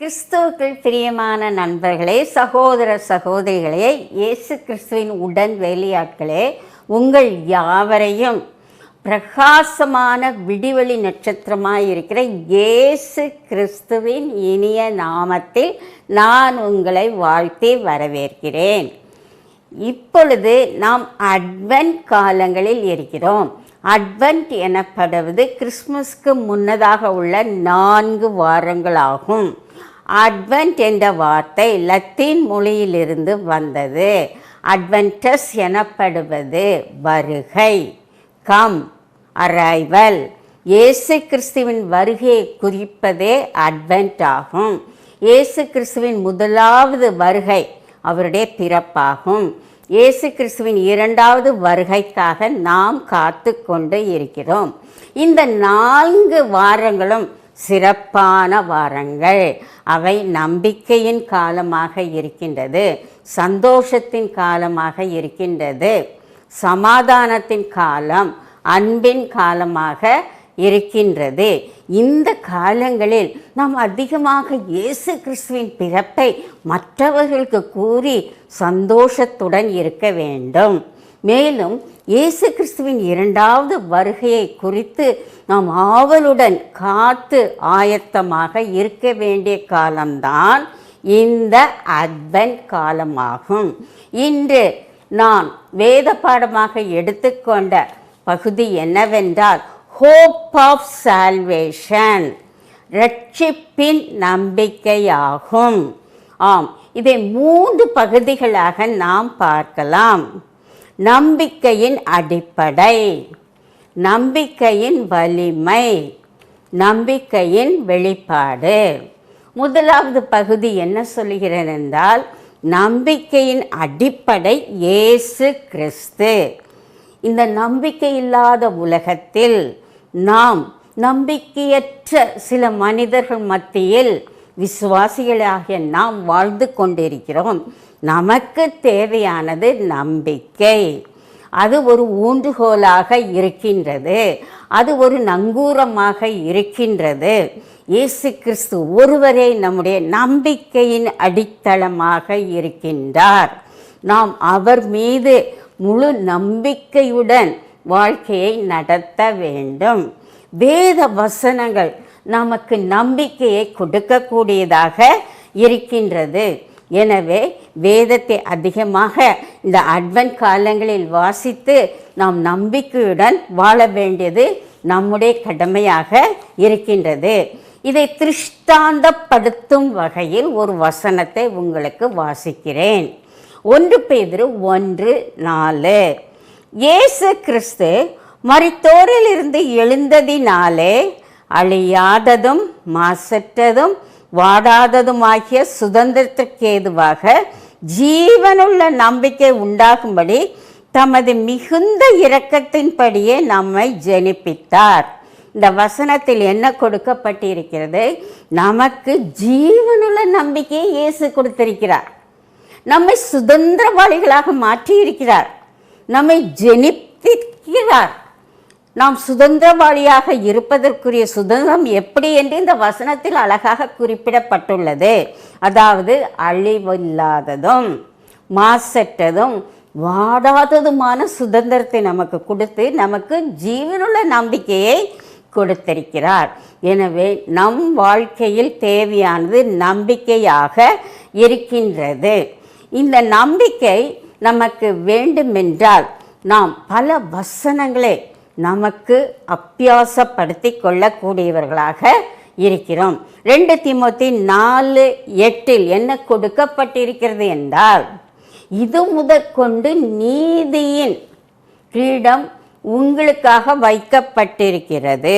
கிறிஸ்துவுக்குள் பிரியமான நண்பர்களே, சகோதர சகோதரிகளே, இயேசு கிறிஸ்துவின் உடன் வேலையாட்களே, உங்கள் யாவரையும் பிரகாசமான விடிவெளி நட்சத்திரமாய் இருக்கிற இயேசு கிறிஸ்துவின் இனிய நாமத்தில் நான் உங்களை வாழ்த்தி வரவேற்கிறேன். இப்பொழுது நாம் அட்வென்ட் காலங்களில் இருக்கிறோம். அட்வென்ட் எனப்படுவது கிறிஸ்மஸ்க்கு முன்னதாக உள்ள 4 வாரங்களாகும். அட்வென்ட் என்ற வார்த்தை லத்தீன் மொழியிலிருந்து வந்தது. அட்வென்டஸ் எனப்படுவது வருகை, கம், அரைவல். இயேசு கிறிஸ்துவின் வருகையை குறிப்பதே அட்வென்ட் ஆகும். இயேசு கிறிஸ்துவின் முதலாவது வருகை அவருடைய பிறப்பாகும். இயேசு கிறிஸ்துவின் 2வது வருகைக்காக நாம் காத்து கொண்டு இருக்கிறோம். இந்த 4 வாரங்களும் சிறப்பான வாரங்கள். அவை நம்பிக்கையின் காலமாக இருக்கின்றது, சந்தோஷத்தின் காலமாக இருக்கின்றது, சமாதானத்தின் காலம், அன்பின் காலமாக இருக்கின்றது. இந்த காலங்களில் நாம் அதிகமாக இயேசு கிறிஸ்துவின் பிறப்பை மற்றவர்களுக்கு கூறி சந்தோஷத்துடன் இருக்க வேண்டும். மேலும் இயேசு கிறிஸ்துவின் 2வது வருகையை குறித்து நாம் ஆவலுடன் காத்து ஆயத்தமாக இருக்க வேண்டிய காலம்தான் இந்த அட்வென்ட் காலமாகும். இன்று நான் வேத பாடமாக எடுத்துக்கொண்ட பகுதி என்னவென்றால் ஹோப் ஆஃப் சால்வேஷன், ரட்சிப்பின் நம்பிக்கையாகும். ஆம், இதை 3 பகுதிகளாக நாம் பார்க்கலாம். நம்பிக்கையின் அடிப்படை, நம்பிக்கையின் வலிமை, நம்பிக்கையின் வெளிப்பாடு. முதலாவது பகுதி என்ன சொல்கிறது என்றால், நம்பிக்கையின் அடிப்படை இயேசு கிறிஸ்து. இந்த நம்பிக்கை இல்லாத உலகத்தில் நாம் நம்பிக்கையற்ற சில மனிதர்கள் மத்தியில் விசுவாசிகளாகிய நாம் வாழ்ந்து கொண்டிருக்கிறோம். நமக்கு தேவையானது நம்பிக்கை. அது ஒரு ஊன்றுகோலாக இருக்கின்றது, அது ஒரு நங்கூரமாக இருக்கின்றது. இயேசு கிறிஸ்து ஒருவரே நம்முடைய நம்பிக்கையின் அடித்தளமாக இருக்கின்றார். நாம் அவர் மீது முழு நம்பிக்கையுடன் வாழ்க்கையை நடத்த வேண்டும். வேத வசனங்கள் நமக்கு நம்பிக்கையை கொடுக்கக்கூடியதாக இருக்கின்றது. எனவே வேதத்தை அதிகமாக இந்த அட்வென்ட் காலங்களில் வாசித்து நாம் நம்பிக்கையுடன் வாழ வேண்டியது நம்முடைய கடமையாக இருக்கின்றது. இதை திருஷ்டாந்தப்படுத்தும் வகையில் ஒரு வசனத்தை உங்களுக்கு வாசிக்கிறேன். 1 பேதுரு 1:4. இயேசு கிறிஸ்து மரித்தோரிலிருந்து எழுந்ததினாலே அழியாததும் மாசற்றதும் வாடாததுமாகிய சுதந்திரத்திற்கேதுவாக ஜீவனுள்ள நம்பிக்கை உண்டாகும்படி தமது மிகுந்த இரக்கத்தின்படியே நம்மை ஜெனிப்பித்தார். இந்த வசனத்தில் என்ன கொடுக்கப்பட்டிருக்கிறது? நமக்கு ஜீவனுள்ள நம்பிக்கையை இயேசு கொடுத்திருக்கிறார். நம்மை சுதந்திரவாளிகளாக மாற்றியிருக்கிறார், நம்மை ஜெனிப்பிக்கிறார். நாம் சுதந்திரவாளியாக இருப்பதற்குரிய சுதந்திரம் எப்படி என்று இந்த வசனத்தில் அழகாக குறிப்பிடப்பட்டுள்ளது. அதாவது அழிவில்லாததும் மாசற்றதும் வாடாததுமான சுதந்திரத்தை நமக்கு கொடுத்து நமக்கு ஜீவனுள்ள நம்பிக்கையை கொடுத்திருக்கிறார். எனவே நம் வாழ்க்கையில் தேவையானது நம்பிக்கையாக இருக்கின்றது. இந்த நம்பிக்கை நமக்கு வேண்டுமென்றால் நாம் பல வசனங்களை நமக்கு அபியாசப்படுத்தி கொள்ளக்கூடியவர்களாக இருக்கிறோம். 2 தீமோத்தேயு 4:8 என்ன கொடுக்கப்பட்டிருக்கிறது என்றால், இது முதற்கொண்டு நீதியின் கிரீடம் உங்களுக்காக வைக்கப்பட்டிருக்கிறது.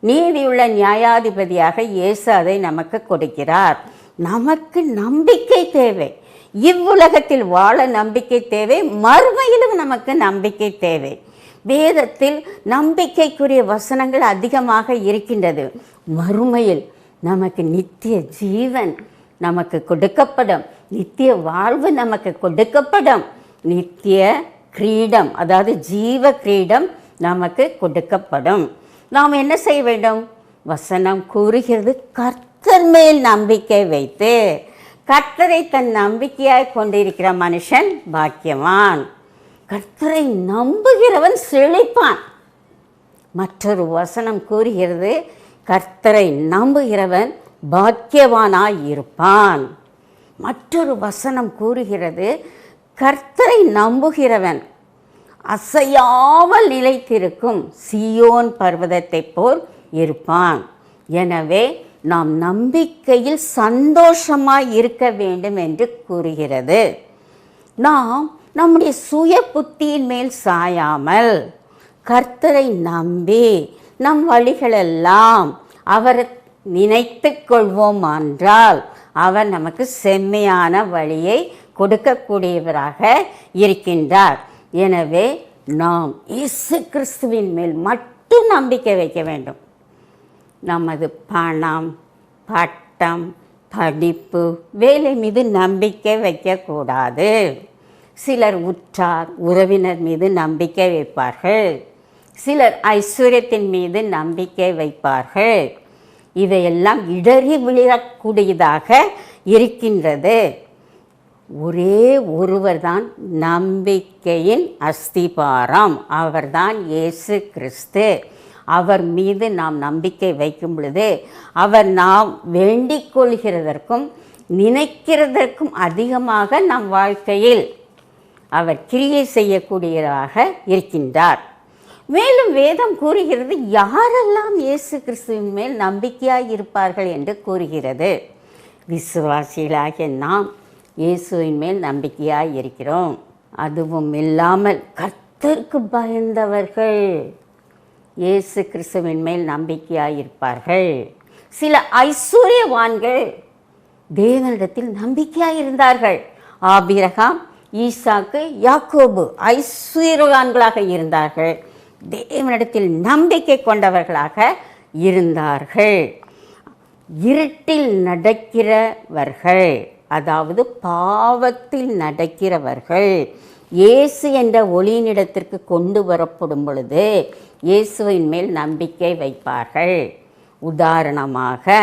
நீதியுள்ள நியாயாதிபதியாக இயேசு அதை நமக்கு கொடுக்கிறார். நமக்கு நம்பிக்கை தேவை. இவ்வுலகத்தில் வாழ நம்பிக்கை தேவை, மறுமையிலும் நமக்கு நம்பிக்கை தேவை. வேதத்தில் நம்பிக்கைக்குரிய வசனங்கள் அதிகமாக இருக்கின்றது. மறுமையில் நமக்கு நித்திய ஜீவன் நமக்கு கொடுக்கப்படும், நித்திய வாழ்வு நமக்கு கொடுக்கப்படும், நித்திய கிரீடம், அதாவது ஜீவ கிரீடம் நமக்கு கொடுக்கப்படும். நாம் என்ன செய்ய வேண்டும்? வசனம் கூறுகிறது, கர்த்தர் மேல் நம்பிக்கை வைத்து. கர்த்தரை தன் நம்பிக்கையாய் கொண்டிருக்கிற மனுஷன் பாக்கியவான். கர்த்தரை நம்புகிறவன் செழிப்பான். மற்றொரு வசனம் கூறுகிறது, கர்த்தரை நம்புகிறவன் பாக்கியவானாய் இருப்பான். மற்றொரு வசனம் கூறுகிறது, கர்த்தரை நம்புகிறவன் அசையாமல் நிலைத்திருக்கும் சீயோன் பர்வதத்தைப் போல் இருப்பான். எனவே நாம் நம்பிக்கையில் சந்தோஷமாய் இருக்க வேண்டும் என்று கூறுகிறது. நாம் நம்முடைய சுய புத்தியின் மேல் சாயாமல் கர்த்தரை நம்பி நம் வழிகளெல்லாம் அவரை நினைத்து கொள்வோம் என்றால் அவர் நமக்கு செம்மையான வழியை கொடுக்கக்கூடியவராக இருக்கின்றார். எனவே நாம் இயேசு கிறிஸ்துவின் மேல் மட்டும் நம்பிக்கை வைக்க வேண்டும். நமது பணம், பட்டம், படிப்பு, வேலை மீது நம்பிக்கை வைக்கக்கூடாது. சிலர் உற்றார் உறவினர் மீது நம்பிக்கை வைப்பார்கள், சிலர் ஐஸ்வர்யத்தின் மீது நம்பிக்கை வைப்பார்கள். இவையெல்லாம் இடறி விழக்கூடியதாக இருக்கின்றது. ஒரே ஒருவர் தான் நம்பிக்கையின் அஸ்திபாரம், அவர்தான் இயேசு கிறிஸ்து. அவர் மீது நாம் நம்பிக்கை வைக்கும் பொழுது அவர் நாம் வேண்டிக் கொள்கிறதற்கும் நினைக்கிறதற்கும் அதிகமாக நம் வாழ்க்கையில் அவர் கிரியை செய்யக்கூடியவராக இருக்கின்றார். மேலும் வேதம் கூறுகிறது, யாரெல்லாம் இயேசு கிறிஸ்துவின் மேல் நம்பிக்கையாய் இருப்பார்கள் என்று கூறுகிறது. விசுவாசிகளாகிய நாம் இயேசுவின் மேல் நம்பிக்கையாய் இருக்கிறோம். அதுவும் இல்லாமல் கர்த்தருக்கு பயந்தவர்கள் இயேசு கிறிஸ்துவின் மேல் நம்பிக்கையாய் இருப்பார்கள். சில ஐஸ்வர்யவான்கள் தேவனிடத்தில் நம்பிக்கையாய் இருந்தார்கள். ஆபிரகாம், ஈசாக்கு, யாக்கோபு ஐஸ்வர்யவான்களாக இருந்தார்கள், தேவனிடத்தில் நம்பிக்கை கொண்டவர்களாக இருந்தார்கள். இருட்டில் நடக்கிறவர்கள், அதாவது பாவத்தில் நடக்கிறவர்கள், இயேசு என்ற ஒளியினிடத்திற்கு கொண்டு வரப்படும் பொழுது இயேசுவின் மேல் நம்பிக்கை வைப்பார்கள். உதாரணமாக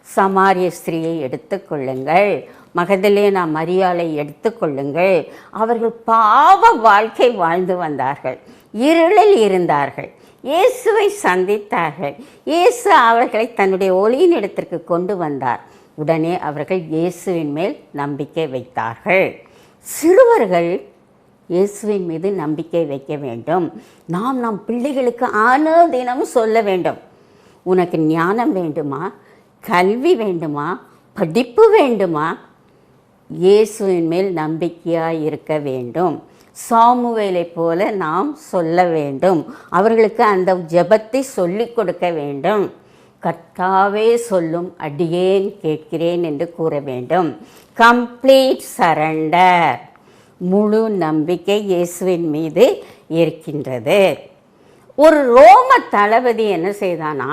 சமாரிய ஸ்திரீயை எடுத்துக்கொள்ளுங்கள், மகதலேனா மரியாளை எடுத்துக்கொள்ளுங்கள். அவர்கள் பாவ வாழ்க்கை வாழ்ந்து வந்தார்கள், இருளில் இருந்தார்கள், இயேசுவை சந்தித்தார்கள். இயேசு அவர்களை தன்னுடைய ஒளியின் இடத்திற்கு கொண்டு வந்தார். உடனே அவர்கள் இயேசுவின் மேல் நம்பிக்கை வைத்தார்கள். சிறுவர்கள் இயேசுவின் மீது நம்பிக்கை வைக்க வேண்டும். நாம் நம் பிள்ளைகளுக்கு தினம் சொல்ல வேண்டும், உனக்கு ஞானம் வேண்டுமா, கல்வி வேண்டுமா, படிப்பு வேண்டுமா, இயேசுவின் மேல் நம்பிக்கையாய் இருக்க வேண்டும். சாமுவேலை போல நாம் சொல்ல வேண்டும். அவர்களுக்கு அந்த ஜெபத்தை சொல்லிக் கொடுக்க வேண்டும். கர்த்தாவே சொல்லும், அடியேன் கேட்கிறேன் என்று கூற வேண்டும். கம்ப்ளீட் சரண்டர், முழு நம்பிக்கை இயேசுவின் மீது இருக்கின்றது. ஒரு ரோம தளபதி என்ன செய்தானா,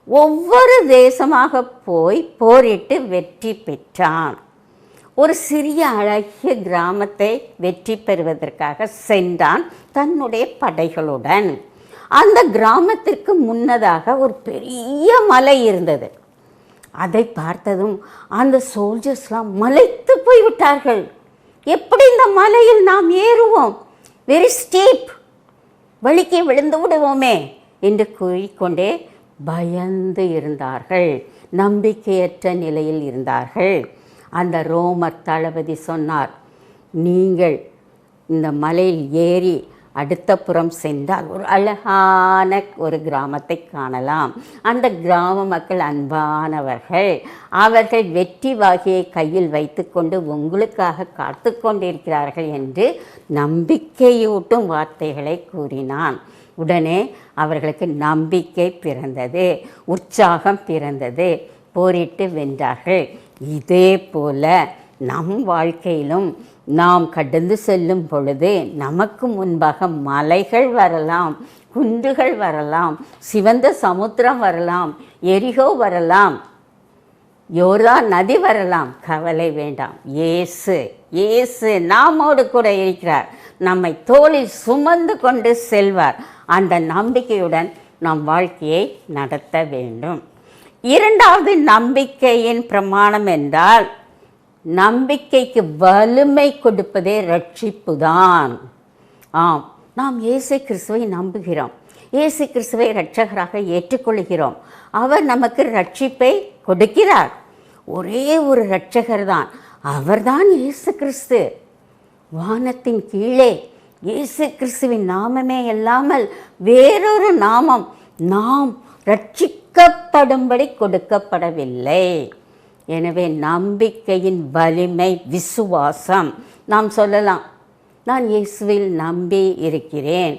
ஒவ்வொரு தேசமாக போய் போரிட்டு வெற்றி பெற்றான். ஒரு சிறிய அழகிய கிராமத்தை வெற்றி பெறுவதற்காக சென்றான் தன்னுடைய படைகளுடன். அந்த கிராமத்திற்கு முன்னதாக ஒரு பெரிய மலை இருந்தது. அதை பார்த்ததும் அந்த சோல்ஜர்ஸ்லாம் மலைத்து போய்விட்டார்கள். எப்படி இந்த மலையில் நாம் ஏறுவோம், வெரி ஸ்டீப், வலிக்கே விழுந்து விடுவோமே என்று கூறிக்கொண்டே பயந்து இருந்தார்கள், நம்பிக்கையற்ற நிலையில் இருந்தார்கள். அந்த ரோமர் தளபதி சொன்னார், நீங்கள் இந்த மலையில் ஏறி அடுத்த புறம் சென்றால் ஒரு அழகான ஒரு கிராமத்தை காணலாம். அந்த கிராம மக்கள் அன்பானவர்கள், அவர்கள் வெற்றி வாகியை கையில் வைத்துக்கொண்டு உங்களுக்காக காத்து கொண்டிருக்கிறார்கள் என்று நம்பிக்கையூட்டும் வார்த்தைகளை கூறினான். உடனே அவர்களுக்கு நம்பிக்கை பிறந்தது, உற்சாகம் பிறந்தது, போரிட்டு வென்றார்கள். இதே போல நம் வாழ்க்கையிலும் நாம் கடந்து செல்லும் பொழுது நமக்கு முன்பாக மலைகள் வரலாம், குன்றுகள் வரலாம், சிவந்த சமுத்திரம் வரலாம், எரிகோ வரலாம், யோர்தான் நதி வரலாம். கவலை வேண்டாம். இயேசு நாமோடு கூட இருக்கிறார். நம்மை தோளில் சுமந்து கொண்டு செல்வார். அந்த நம்பிக்கையுடன் நம் வாழ்க்கையை நடத்த வேண்டும். இரண்டாவது நம்பிக்கையின் பிரமாணம் என்றால், நம்பிக்கைக்கு வலிமை கொடுப்பதே ரட்சிப்பு தான். ஆம், நாம் இயேசு கிறிஸ்துவை நம்புகிறோம், இயேசு கிறிஸ்துவை இரட்சகராக ஏற்றுக்கொள்கிறோம். அவர் நமக்கு ரட்சிப்பை கொடுக்கிறார். ஒரே ஒரு இரட்சகர் தான், அவர்தான் இயேசு கிறிஸ்து. வானத்தின் கீழே இயேசு கிறிஸ்துவின் நாமமே இல்லாமல் வேறொரு நாமம் நாம் ரட்சிக்கப்படும்படி கொடுக்கப்படவில்லை. எனவே நம்பிக்கையின் வலிமை விசுவாசம். நாம் சொல்லலாம், நான் இயேசுவில் நம்பி இருக்கிறேன்.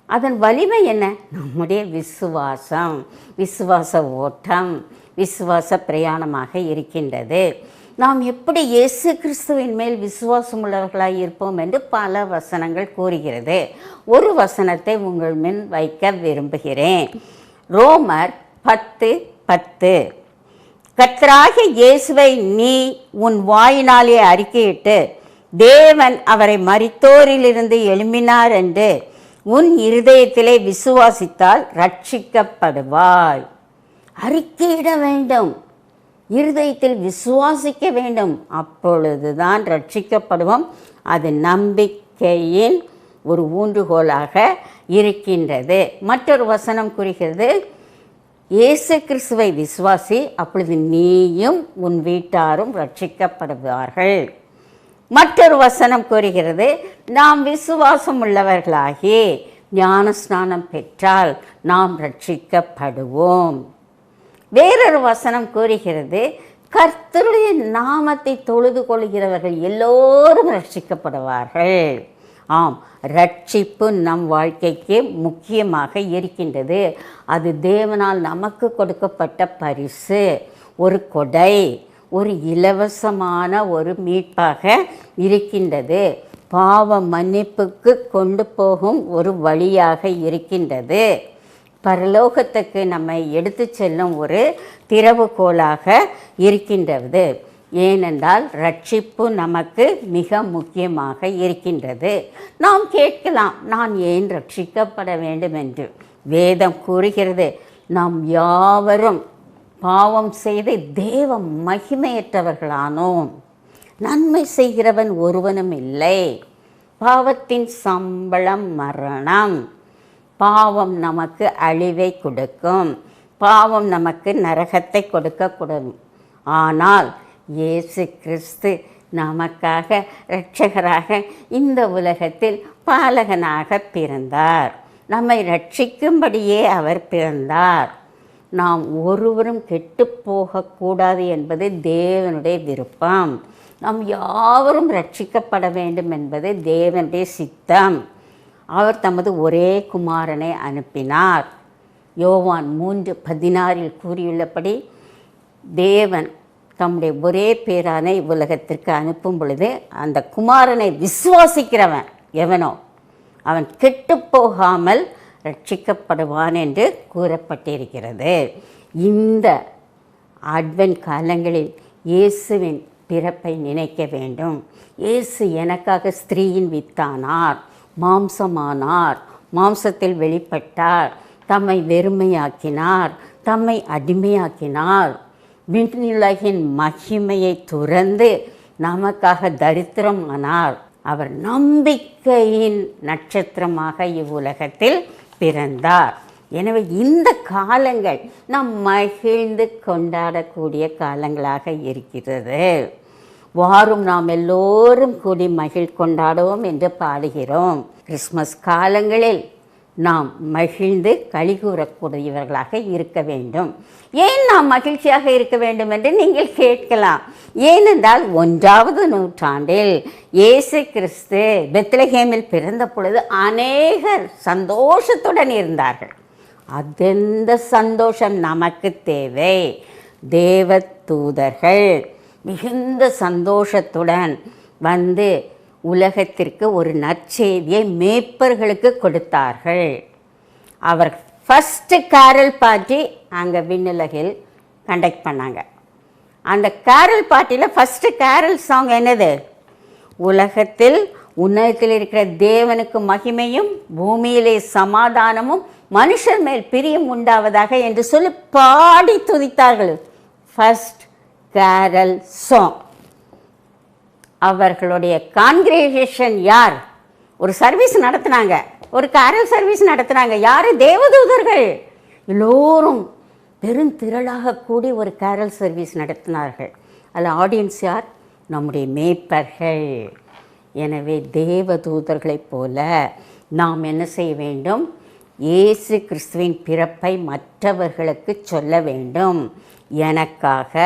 அதன் வலிமை என்ன? நம்முடைய விசுவாசம், விசுவாச ஓட்டம், விசுவாச பிரயாணமாக இருக்கின்றது. நாம் எப்படி இயேசு கிறிஸ்துவின் மேல் விசுவாசம் உள்ளவர்களாக இருப்போம் என்று பல வசனங்கள் கூறுகிறது. ஒரு வசனத்தை உங்கள் முன் வைக்க விரும்புகிறேன். ரோமர் 10:10. கர்த்தராகிய இயேசுவை நீ உன் வாயினாலே அறிக்கையிட்டு தேவன் அவரை மரித்தோரிலிருந்து எழுப்பினார் என்று உன் இருதயத்திலே விசுவாசித்தால் ரட்சிக்கப்படுவாய். அறிக்கையிட வேண்டும், இருதயத்தில் விசுவாசிக்க வேண்டும், அப்பொழுதுதான் ரட்சிக்கப்படுவோம். அது நம்பிக்கையின் ஒரு ஊன்றுகோலாக இருக்கின்றது. மற்றொரு வசனம் கூறுகிறது, இயேசு கிறிஸ்துவை விசுவாசி, அப்பொழுது நீயும் உன் வீட்டாரும் ரட்சிக்கப்படுவார்கள். மற்றொரு வசனம் கூறுகிறது, நாம் விசுவாசம் உள்ளவர்களாகி ஞான ஸ்நானம் பெற்றால் நாம் ரட்சிக்கப்படுவோம். வேறொரு வசனம் கூறுகிறது, கர்த்தருடைய நாமத்தை தொழுது கொள்கிறவர்கள் எல்லோரும் ரட்சிக்கப்படுவார்கள். ஆம், ரட்சிப்பு நம் வாழ்க்கைக்கு முக்கியமாக இருக்கின்றது. அது தேவனால் நமக்கு கொடுக்கப்பட்ட பரிசு, ஒரு கொடை, ஒரு இலவசமான ஒரு மீட்பாக இருக்கின்றது. பாவ மன்னிப்புக்கு கொண்டு போகும் ஒரு வழியாக இருக்கின்றது. பரலோகத்துக்கு நம்மை எடுத்து செல்லும் ஒரு திறவுகோலாக இருக்கின்றது. ஏனென்றால் ரட்சிப்பு நமக்கு மிக முக்கியமாக இருக்கின்றது. நாம் கேட்கலாம், நான் ஏன் ரட்சிக்கப்பட வேண்டும் என்று. வேதம் கூறுகிறது, நாம் யாவரும் பாவம் செய்து தேவ மகிமையற்றவர்களானோம், நன்மை செய்கிறவன் ஒருவனும் இல்லை, பாவத்தின் சம்பளம் மரணம், பாவம் நமக்கு அழிவை கொடுக்கும், பாவம் நமக்கு நரகத்தை கொடுக்கக்கூடும். ஆனால் இயேசு கிறிஸ்து நமக்காக இரட்சகராக இந்த உலகத்தில் பாலகனாக பிறந்தார். நம்மை ரட்சிக்கும்படியே அவர் பிறந்தார். நாம் ஒருவரும் கெட்டு போகக்கூடாது என்பது தேவனுடைய விருப்பம். நாம் யாவரும் ரட்சிக்கப்பட வேண்டும் என்பது தேவனுடைய சித்தம். அவர் தமது ஒரே குமாரனை அனுப்பினார். யோவான் 3:16 கூறியுள்ளபடி தேவன் தம்முடைய ஒரே பேரானை உலகத்திற்கு அனுப்பும் பொழுது அந்த குமாரனை விசுவாசிக்கிறவன் எவனோ அவன் கெட்டு போகாமல் ரட்சிக்கப்படுவான் என்று கூறப்பட்டிருக்கிறது. இந்த அட்வென்ட் காலங்களில் இயேசுவின் பிறப்பை நினைக்க வேண்டும். இயேசு எனக்காக ஸ்திரீயின் வித்தானார், மாம்சமானார், மாம்சத்தில் வெளிப்பட்டார், தம்மை வெறுமையாக்கினார், தம்மை அடிமையாக்கினார், விண்ணுலகின் மகிமையை துறந்து நமக்காக தரித்திரமானார். அவர் நம்பிக்கையின் நட்சத்திரமாக இவ்வுலகத்தில் பிறந்தார். எனவே இந்த காலங்கள் நாம் மகிழ்ந்து கொண்டாடக்கூடிய காலங்களாக இருக்கிறது. வாரும் நாம் எல்லோரும் கூடி மகிழ் கொண்டாடுவோம் என்று பாடுகிறோம். கிறிஸ்மஸ் காலங்களில் நாம் மகிழ்ந்து களிகூறக்கூடியவர்களாக இருக்க வேண்டும். ஏன் நாம் மகிழ்ச்சியாக இருக்க வேண்டும் என்று நீங்கள் கேட்கலாம். ஏனென்றால் 1ஆவது நூற்றாண்டில் இயேசு கிறிஸ்து பெத்லகேமில் பிறந்த பொழுது அநேகர் சந்தோஷத்துடன் இருந்தார்கள். அதெந்த சந்தோஷம் நமக்கு தேவை. தேவ தூதர்கள் மிகுந்த சந்தோஷத்துடன் வந்து உலகத்திற்கு ஒரு நற்செய்தியை மேய்ப்பர்களுக்கு கொடுத்தார்கள். அவர் ஃபஸ்ட்டு கேரல் பார்ட்டி அங்கே விண்ணுலகில் கண்டக்ட் பண்ணாங்க. அந்த கேரல் பார்ட்டியில் ஃபஸ்ட்டு கேரல் சாங் என்னது? உலகத்தில் உன்னதத்தில் இருக்கிற தேவனுக்கு மகிமையும் பூமியிலே சமாதானமும் மனுஷர் மேல் பிரியம் உண்டாவதாக என்று சொல்லி பாடி துதித்தார்கள். First carol song. அவர்களுடைய கான்கிரிகேஷன் யார்? ஒரு சர்வீஸ் நடத்தினாங்க, ஒரு கேரல் சர்வீஸ் நடத்தினாங்க. யார்? தேவதூதர்கள் எல்லோரும் பெருந்திரளாக கூடி ஒரு கேரல் சர்வீஸ் நடத்தினார்கள். அதில் ஆடியன்ஸ் யார்? நம்முடைய மேய்ப்பர்கள். எனவே தேவதூதர்களைப் போல நாம் என்ன செய்ய வேண்டும்? இயேசு கிறிஸ்துவின் பிறப்பை மற்றவர்களுக்கு சொல்ல வேண்டும். எனக்காக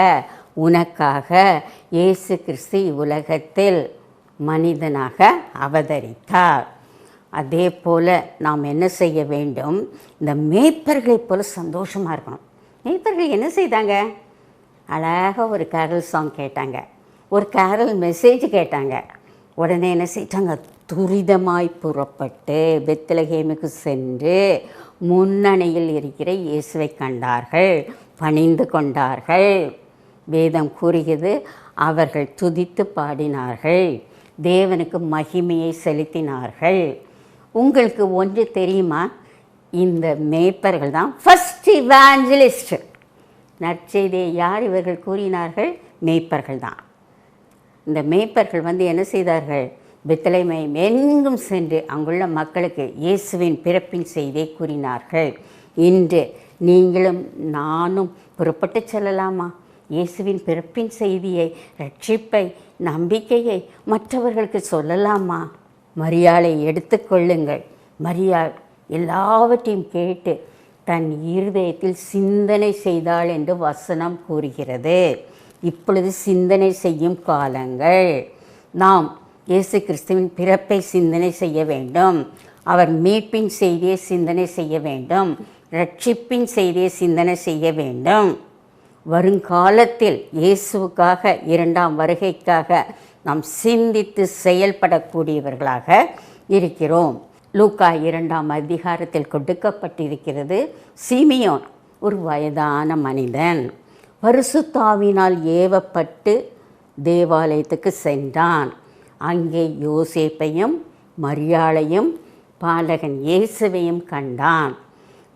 உனக்காக இயேசு கிறிஸ்து உலகத்தில் மனிதனாக அவதரித்தார். அதே போல் நாம் என்ன செய்ய வேண்டும்? இந்த மேய்ப்பர்களைப் போல சந்தோஷமாக இருக்கணும். மேய்ப்பர்கள் என்ன செய்தாங்க? அழகாக ஒரு கேரல் சாங் கேட்டாங்க, ஒரு கேரல் மெசேஜ் கேட்டாங்க. உடனே என்ன செய்தாங்க? துரிதமாய் புறப்பட்டு பெத்லகேமுக்கு சென்று முன்னணியில் இருக்கிற இயேசுவை கண்டார்கள், பணிந்து கொண்டார்கள். வேதம் கூறுகிறது, அவர்கள் துதித்து பாடினார்கள், தேவனுக்கு மகிமையை செலுத்தினார்கள். உங்களுக்கு ஒன்று தெரியுமா? இந்த மேய்ப்பர்கள் தான் ஃபஸ்ட் இவாஞ்சலிஸ்ட். நற்செய்தியை யார் இவர்கள் கூறினார்கள்? மேய்ப்பர்கள் தான். இந்த மேய்ப்பர்கள் வந்து என்ன செய்தார்கள்? பெத்லகேம் எங்கும் சென்று அங்குள்ள மக்களுக்கு இயேசுவின் பிறப்பின் செய்தியை கூறினார்கள். இன்று நீங்களும் நானும் புறப்பட்டு செல்லலாமா? இயேசுவின் பிறப்பின் செய்தியை, ரட்சிப்பை, நம்பிக்கையை மற்றவர்களுக்கு சொல்லலாமா? மரியாளை எடுத்துக்கொள்ளுங்கள். மரியாள் எல்லாவற்றையும் கேட்டு தன் இருதயத்தில் சிந்தனை செய்தாள் என்று வசனம் கூறுகிறது. இப்பொழுது சிந்தனை செய்யும் காலங்கள். நாம் இயேசு கிறிஸ்துவின் பிறப்பை சிந்தனை செய்ய வேண்டும். அவர் மீட்பின் செய்தியை சிந்தனை செய்ய வேண்டும். ரட்சிப்பின் செய்தியை சிந்தனை செய்ய வேண்டும். வருங்காலத்தில் இயேசுவுக்காக, இரண்டாம் வருகைக்காக நாம் சிந்தித்து செயல்படக்கூடியவர்களாக இருக்கிறோம். லூக்கா 2ஆம் அதிகாரத்தில் கொடுக்கப்பட்டிருக்கிறது. சீமியோன் ஒரு வயதான மனிதன் பரிசுத்தாவினால் ஏவப்பட்டு தேவாலயத்துக்கு சென்றான். அங்கே யோசேப்பையும் மரியாளையும் பாலகன் இயேசுவையும் கண்டான்.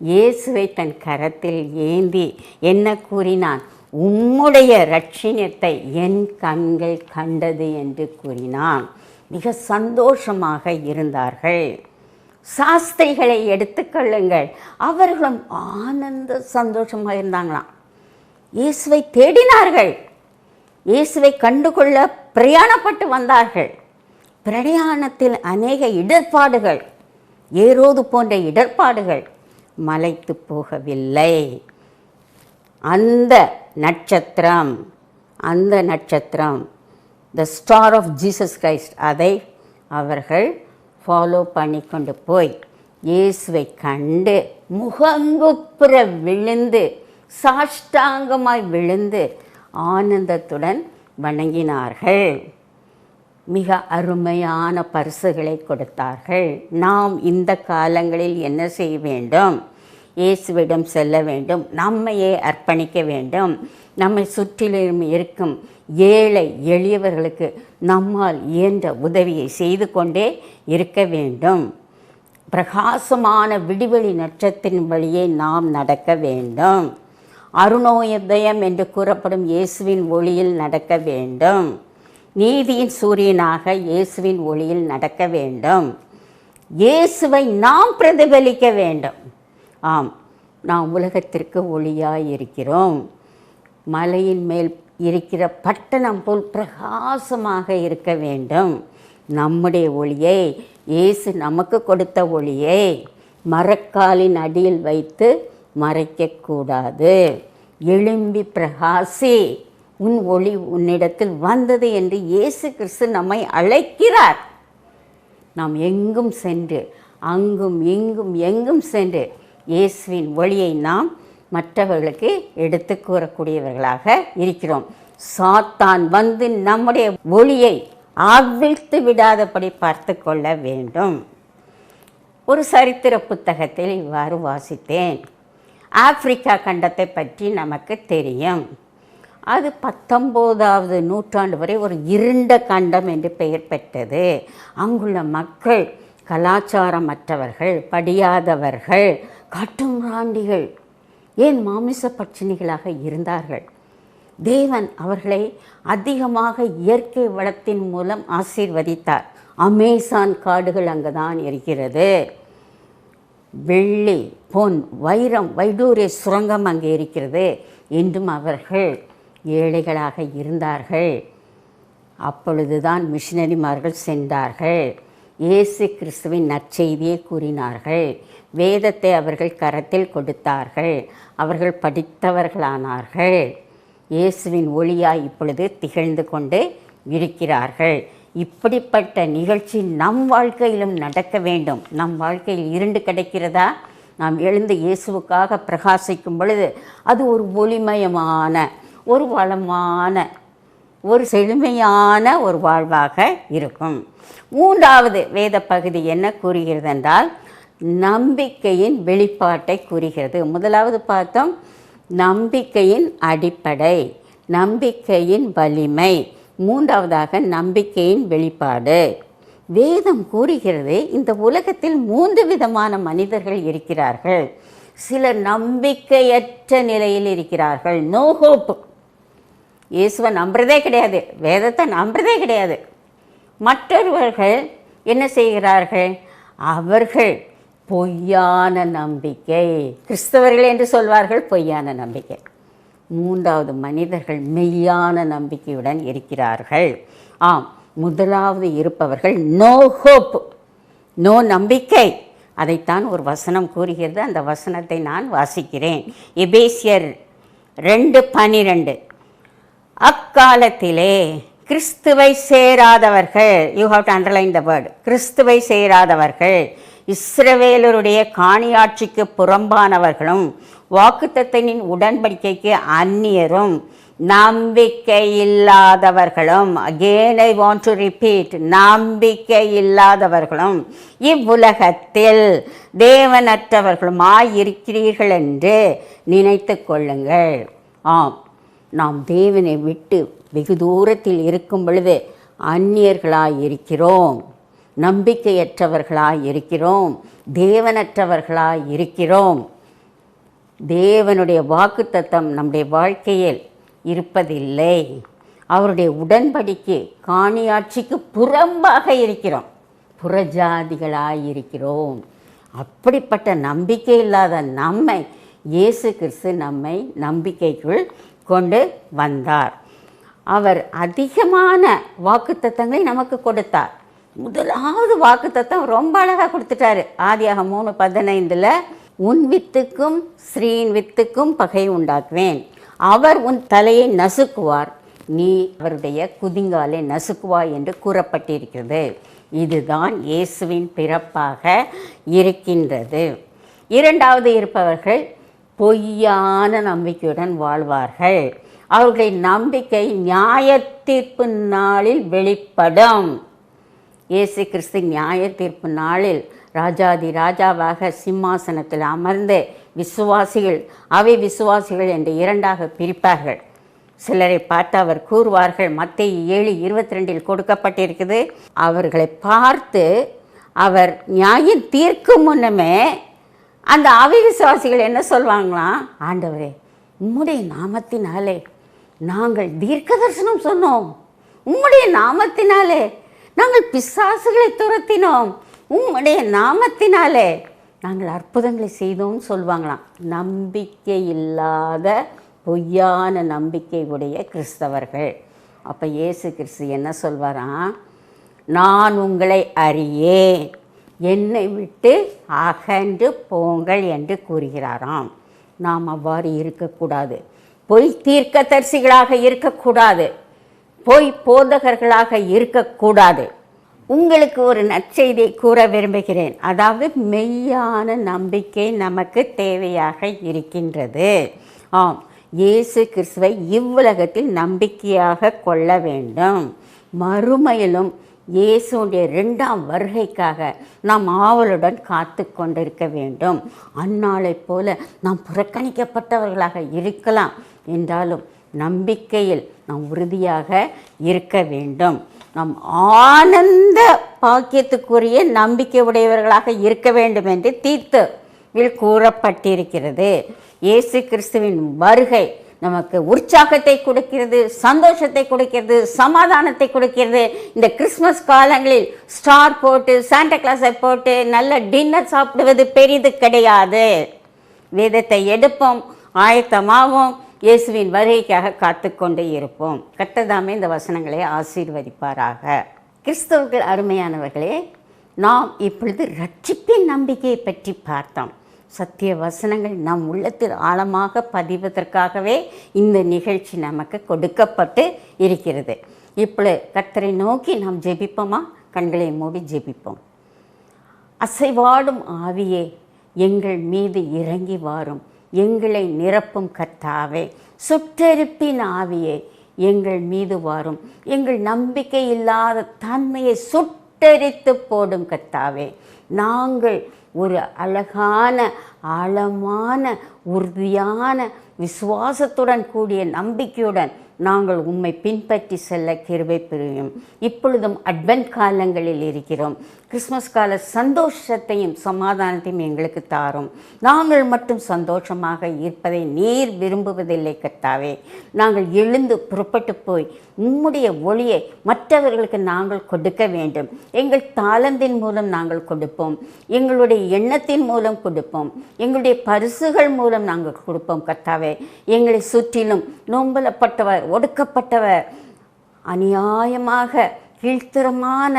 இயேசுவை தன் கரத்தில் ஏந்தி என்ன கூறினான்? உம்முடைய இரட்சணியத்தை என் கண்கள் கண்டது என்று கூறினான். மிக சந்தோஷமாக இருந்தார்கள். சாஸ்திரிகளை எடுத்துக்கொள்ளுங்கள், அவர்களும் ஆனந்த சந்தோஷமாக இருந்தாங்களாம். இயேசுவை தேடினார்கள், இயேசுவை கண்டுகொள்ள பிரயாணப்பட்டு வந்தார்கள். பிரயாணத்தில் அநேக இடர்பாடுகள், ஏரோது போன்ற இடர்பாடுகள் மலைத்து போகவில்லை. அந்த நட்சத்திரம் the star of Jesus Christ, அதை அவர்கள் ஃபாலோ பண்ணி கொண்டு போய் இயேசுவை கண்டு முகங்குப்புற விழுந்து, சாஷ்டாங்கமாய் விழுந்து ஆனந்தத்துடன் வணங்கினார்கள். மிக அருமையான பரிசுகளை கொடுத்தார்கள். நாம் இந்த காலங்களில் என்ன செய்ய வேண்டும்? இயேசுவிடம் செல்ல வேண்டும், நம்மையே அர்ப்பணிக்க வேண்டும். நம்மை சுற்றிலும் இருக்கும் ஏழை எளியவர்களுக்கு நம்மால் இயன்ற உதவியை செய்து கொண்டே இருக்க வேண்டும். பிரகாசமான விடிவெளி நட்சத்தின் வழியே நாம் நடக்க வேண்டும். அருணோதயம் என்று கூறப்படும் இயேசுவின் ஒளியில் நடக்க வேண்டும். நீதியின் சூரியனாக இயேசுவின் ஒளியில் நடக்க வேண்டும். இயேசுவை நாம் பிரதிபலிக்க வேண்டும். ஆம், நாம் உலகத்திற்கு ஒளியாய் இருக்கிறோம். மலையின் மேல் இருக்கிற பட்டணம் போல் பிரகாசமாக இருக்க வேண்டும். நம்முடைய ஒளியை, இயேசு நமக்கு கொடுத்த ஒளியை மரக்காலின் அடியில் வைத்து மறைக்கக்கூடாது. எழும்பி பிரகாசி, உன் ஒளி உன்னிடத்தில் வந்தது என்று இயேசு கிறிஸ்து நம்மை அழைக்கிறார். நாம் எங்கும் சென்று, அங்கும் இங்கும் எங்கும் சென்று இயேசுவின் ஒளியை நாம் மற்றவர்களுக்கு எடுத்து கூறக்கூடியவர்களாக இருக்கிறோம். சாத்தான் வந்து நம்முடைய ஒளியை அவிழ்த்து விடாதபடி பார்த்து கொள்ள வேண்டும். ஒரு சரித்திர புத்தகத்தில் இவ்வாறு வாசித்தேன். ஆப்பிரிக்கா கண்டத்தை பற்றி நமக்கு தெரியும். அது 19வது நூற்றாண்டு வரை ஒரு இருண்ட கண்டம் என்று பெயர் பெற்றது. அங்குள்ள மக்கள் கலாச்சாரமற்றவர்கள், படியாதவர்கள், காட்டுமிராண்டிகள், ஏன் மாமிச பட்சிணிகளாக இருந்தார்கள். தேவன் அவர்களை அதிகமாக இயற்கை வளத்தின் மூலம் ஆசீர்வதித்தார். அமேசான் காடுகள் அங்குதான் இருக்கிறது. வெள்ளி, பொன், வைரம், வைடூரிய சுரங்கம் அங்கே இருக்கிறது. இன்றும் அவர்கள் ஏழைகளாக இருந்தார்கள். அப்பொழுதுதான் மிஷினரிமார்கள் சென்றார்கள். இயேசு கிறிஸ்துவின் நற்செய்தியை கூறினார்கள். வேதத்தை அவர்கள் கரத்தில் கொடுத்தார்கள். அவர்கள் படித்தவர்களானார்கள். இயேசுவின் ஒளியாய் இப்பொழுது திகழ்ந்து கொண்டு இருக்கிறார்கள். இப்படிப்பட்ட நிகழ்ச்சி நம் வாழ்க்கையிலும் நடக்க வேண்டும். நம் வாழ்க்கையில் இருண்டு கிடைக்கிறதா? நாம் எழுந்து இயேசுவுக்காக பிரகாசிக்கும் பொழுது அது ஒரு ஒளிமயமான, ஒரு வளமான, ஒரு செழுமையான ஒரு வாழ்வாக இருக்கும். 3வது வேத பகுதி என்ன கூறுகிறது என்றால், நம்பிக்கையின் வெளிப்பாட்டை கூறுகிறது. முதலாவது பார்த்தோம், நம்பிக்கையின் அடிப்படை, நம்பிக்கையின் வலிமை. 3வதாக நம்பிக்கையின் வெளிப்பாடு. வேதம் கூறுகிறது, இந்த உலகத்தில் 3 விதமான மனிதர்கள் இருக்கிறார்கள். சிலர் நம்பிக்கையற்ற நிலையில் இருக்கிறார்கள். No hope. இயேசுவை நம்புறதே கிடையாது, வேதத்தை நம்புறதே கிடையாது. மற்றவர்கள் என்ன செய்கிறார்கள்? அவர்கள் பொய்யான நம்பிக்கை, கிறிஸ்தவர்கள் என்று சொல்வார்கள், பொய்யான நம்பிக்கை. 3வது மனிதர்கள் மெய்யான நம்பிக்கையுடன் இருக்கிறார்கள். ஆம், முதலாவது இருப்பவர்கள் நோ ஹோப், நோ நம்பிக்கை. அதைத்தான் ஒரு வசனம் கூறுகிறது. அந்த வசனத்தை நான் வாசிக்கிறேன். எபேசியர் 2:12. அக்காலத்திலே கிறிஸ்துவை சேராதவர்கள், you have to underline the word, கிறிஸ்துவை சேராதவர்கள், இஸ்ரவேலருடைய காணியாட்சிக்கு புறம்பானவர்களும், வாக்குத்தத்தத்தின் உடன்படிக்கைக்கு அந்நியரும், நம்பிக்கை இல்லாதவர்களும், again I want to repeat, நம்பிக்கை இல்லாதவர்களும், இவ்வுலகத்தில் தேவனற்றவர்களுமாய் இருக்கிறீர்கள் என்று நினைத்து கொள்ளுங்கள். ஆம், நாம் தேவனை விட்டு வெகு தூரத்தில் இருக்கும் பொழுது அந்நியர்களாய் இருக்கிறோம், நம்பிக்கையற்றவர்களாய் இருக்கிறோம், தேவனற்றவர்களாய் இருக்கிறோம். தேவனுடைய வாக்குத்தத்தம் நம்முடைய வாழ்க்கையில் இருப்பதில்லை. அவருடைய உடன்படிக்கை காணியாட்சிக்கு புறம்பாக இருக்கிறோம், புறஜாதிகளாய் இருக்கிறோம். அப்படிப்பட்ட நம்பிக்கை இல்லாத நம்மை இயேசு கிறிஸ்து நம்மை நம்பிக்கைக்குள் கொண்டு வந்தார். அவர் அதிகமான வாக்குத்தத்தங்களை நமக்கு கொடுத்தார். முதலாவது வாக்குத்தத்தம் ரொம்ப அழகாக கொடுத்துட்டாரு. ஆதியாகமம் 3:15, உன் வித்துக்கும் ஸ்ரீயின் வித்துக்கும் பகை உண்டாக்குவேன், அவர் உன் தலையை நசுக்குவார், நீ அவருடைய குதிங்காலை நசுக்குவாய் என்று கூறப்பட்டிருக்கிறது. இதுதான் இயேசுவின் பிறப்பாக இருக்கின்றது. 2வது இருப்பவர்கள் பொய்யான நம்பிக்கையுடன் வாழ்வார்கள். அவர்களுடைய நம்பிக்கை நியாய தீர்ப்பு நாளில் வெளிப்படும். இயேசு கிறிஸ்து நியாய தீர்ப்பு நாளில் ராஜாதி ராஜாவாக சிம்மாசனத்தில் அமர்ந்து விசுவாசிகள், அவை விசுவாசிகள் என்று 2ஆக பிரிப்பார்கள். சிலரை பார்த்து அவர் கூறுவார்கள், மத்தேயு 7:22 கொடுக்கப்பட்டிருக்குது. அவர்களை பார்த்து அவர் நியாயம் தீர்க்கும் முன்னமே அந்த அவை விசுவாசிகள் என்ன சொல்வாங்களாம்? ஆண்டவரே, உம்முடைய நாமத்தினாலே நாங்கள் தீர்க்க தரிசனம் சொன்னோம், உம்முடைய நாமத்தினாலே நாங்கள் பிசாசுகளை துரத்தினோம், உம்முடைய நாமத்தினாலே நாங்கள் அற்புதங்களை செய்தோம்னு சொல்லுவாங்களாம். நம்பிக்கை இல்லாத பொய்யான நம்பிக்கை உடைய கிறிஸ்தவர்கள். அப்போ இயேசு கிறிஸ்து என்ன சொல்வாராம்? நான் உங்களை அறியேன், என்னை விட்டு அகன்று போங்கள் என்று கூறுகிறாராம். நாம் அவ்வாறு இருக்கக்கூடாது. பொய் தீர்க்கதரிசிகளாக இருக்கக்கூடாது, பொய் போதகர்களாக இருக்கக்கூடாது. உங்களுக்கு ஒரு நற்செய்தியை கூற விரும்புகிறேன். அதாவது மெய்யான நம்பிக்கை நமக்கு தேவையாக இருக்கின்றது. ஆம், இயேசு கிறிஸ்துவை இவ்வுலகத்தில் நம்பிக்கையாக கொள்ள வேண்டும். மறுமையிலும் இயேசுடைய 2ஆம் வருகைக்காக நாம் ஆவலுடன் காத்து கொண்டிருக்க வேண்டும். அந்நாளைப் போல நாம் புறக்கணிக்கப்பட்டவர்களாக இருக்கலாம் என்றாலும் நம்பிக்கையில் நாம் உறுதியாக இருக்க வேண்டும். நாம் ஆனந்த பாக்கியத்துக்குரிய நம்பிக்கை உடையவர்களாக இருக்க வேண்டும் என்று தீத்துவில் கூறப்பட்டிருக்கிறது. இயேசு கிறிஸ்துவின் வருகை நமக்கு உற்சாகத்தை கொடுக்கிறது, சந்தோஷத்தை கொடுக்கிறது, சமாதானத்தை கொடுக்கிறது. இந்த கிறிஸ்மஸ் காலங்களில் ஸ்டார் போட்டு சாண்டா கிளாஸை போட்டு நல்ல டின்னர் சாப்பிடுவது பெரிது கிடையாது. வேதத்தை எடுப்போம், ஆயத்தமாகவும் இயேசுவின் வருகைக்காக காத்து கொண்டு இருப்போம். கர்த்தர் இந்த வசனங்களை ஆசீர்வதிப்பாராக. கிறிஸ்தவர்கள் அருமையானவர்களே, நாம் இப்பொழுது ரட்சிப்பின் நம்பிக்கையை பற்றி பார்த்தோம். சத்திய வசனங்கள் நம் உள்ளத்தில் ஆழமாக பதிவதற்காகவே இந்த நிகழ்ச்சி நமக்கு கொடுக்கப்பட்டு இருக்கிறது. இப்பொழுது கர்த்தரை நோக்கி நாம் ஜெபிப்போமா? கண்களை மூடி ஜெபிப்போம். அசைவாடும் ஆவியே, எங்கள் மீது இறங்கி வாரும், எங்களை நிரப்பும் கர்த்தாவே. சுட்டெரிப்பின் ஆவியே, எங்கள் மீது வாரும், எங்கள் நம்பிக்கை இல்லாத தன்மையை சுட்டெரித்து போடும் கர்த்தாவே. நாங்கள் ஒரு அழகான, ஆழமான, உறுதியான விசுவாசத்துடன் கூடிய நம்பிக்கையுடன் நாங்கள் உம்மை பின்பற்றி செல்ல கிருபை புரியும். இப்பொழுதும் அட்வென்ட் காலங்களில் இருக்கிறோம். கிறிஸ்மஸ் கால சந்தோஷத்தையும் சமாதானத்தையும் எங்களுக்கு தாரும். நாங்கள் மட்டும் சந்தோஷமாக இருப்பதை நீர் விரும்புவதில்லை கர்த்தாவே. நாங்கள் எழுந்து புறப்பட்டு போய் உம்முடைய ஒளியை மற்றவர்களுக்கு நாங்கள் கொடுக்க வேண்டும். எங்கள் தாளந்தின் மூலம் நாங்கள் கொடுப்போம், எங்களுடைய எண்ணத்தின் மூலம் கொடுப்போம், எங்களுடைய பரிசுகள் மூலம் நாங்கள் கொடுப்போம் கர்த்தாவே. எங்களை சுற்றிலும் நோம்பலப்பட்டவர், ஒடுக்கப்பட்டவர், அநியாயமாக கீழ்த்தரமான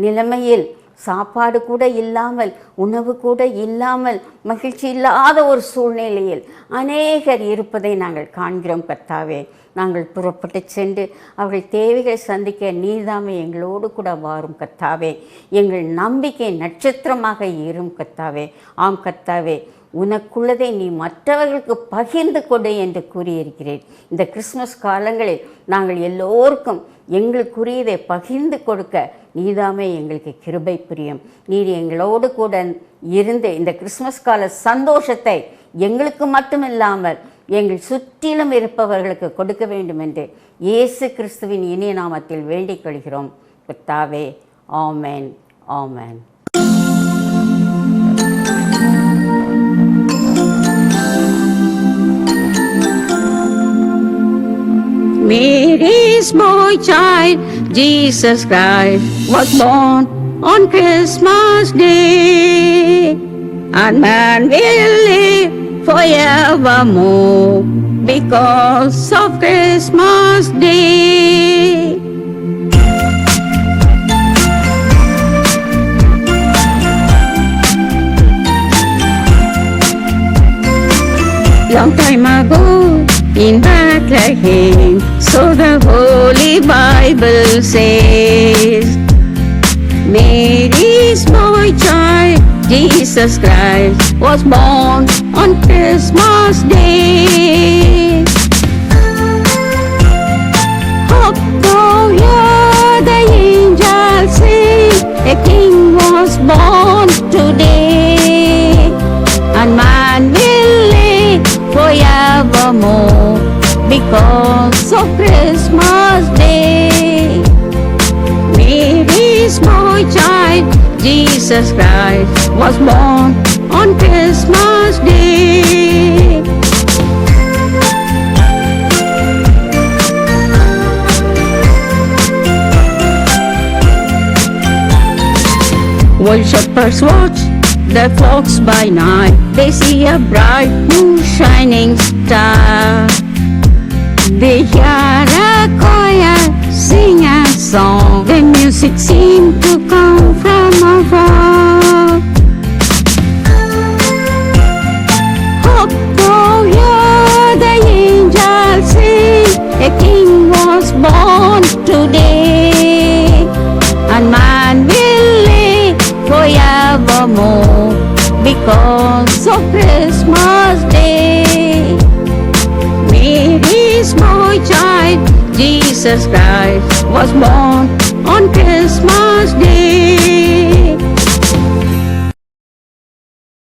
நிலைமையில் சாப்பாடு கூட இல்லாமல், உணவு கூட இல்லாமல், மகிழ்ச்சி இல்லாத ஒரு சூழ்நிலையில் அநேகர் இருப்பதை நாங்கள் காண்கிறோம் கர்த்தாவே. நாங்கள் புறப்பட்டு சென்று அவர்கள் தேவைகளை சந்திக்க நீர்தாமே எங்களோடு கூட வாரும் கர்த்தாவே. எங்கள் நம்பிக்கை நட்சத்திரமாக இரும் கர்த்தாவே. ஆம் கர்த்தாவே, உனக்குள்ளதை நீ மற்றவர்களுக்கு பகிர்ந்து கொடு என்று கூறியிருக்கிறேன். இந்த கிறிஸ்மஸ் காலங்களில் நாங்கள் எல்லோருக்கும் எங்களுக்குரியதை பகிர்ந்து கொடுக்க நீதாமே எங்களுக்கு கிருபை புரியும். நீர் எங்களோடு கூட இருந்து இந்த கிறிஸ்மஸ் கால சந்தோஷத்தை எங்களுக்கு மட்டுமில்லாமல் எங்கள் சுற்றிலும் இருப்பவர்களுக்கு கொடுக்க வேண்டும் என்று இயேசு கிறிஸ்துவின் இனிய நாமத்தில் வேண்டிக் கொள்கிறோம் கர்த்தாவே. ஆமென், ஆமென். Mary's boy child, Jesus Christ, was born on Christmas Day, and man will live forevermore because of Christmas Day. Long time ago in Bethlehem, so the Holy Bible says, Mary's boy child, Jesus Christ, was born on Christmas Day. Up now hear the angels sing, a king was born today, and man will live forevermore because of Christmas Day. Mary's boy child, Jesus Christ, was born on Christmas Day. While shepherds watch the flocks by night, they see a bright new shining star. They hear a choir sing a song, the music seemed to come from afar. Up now hear the angels sing, a king was born today, and man will live forevermore because of Christmas Day. Jesus Christ was born on Christmas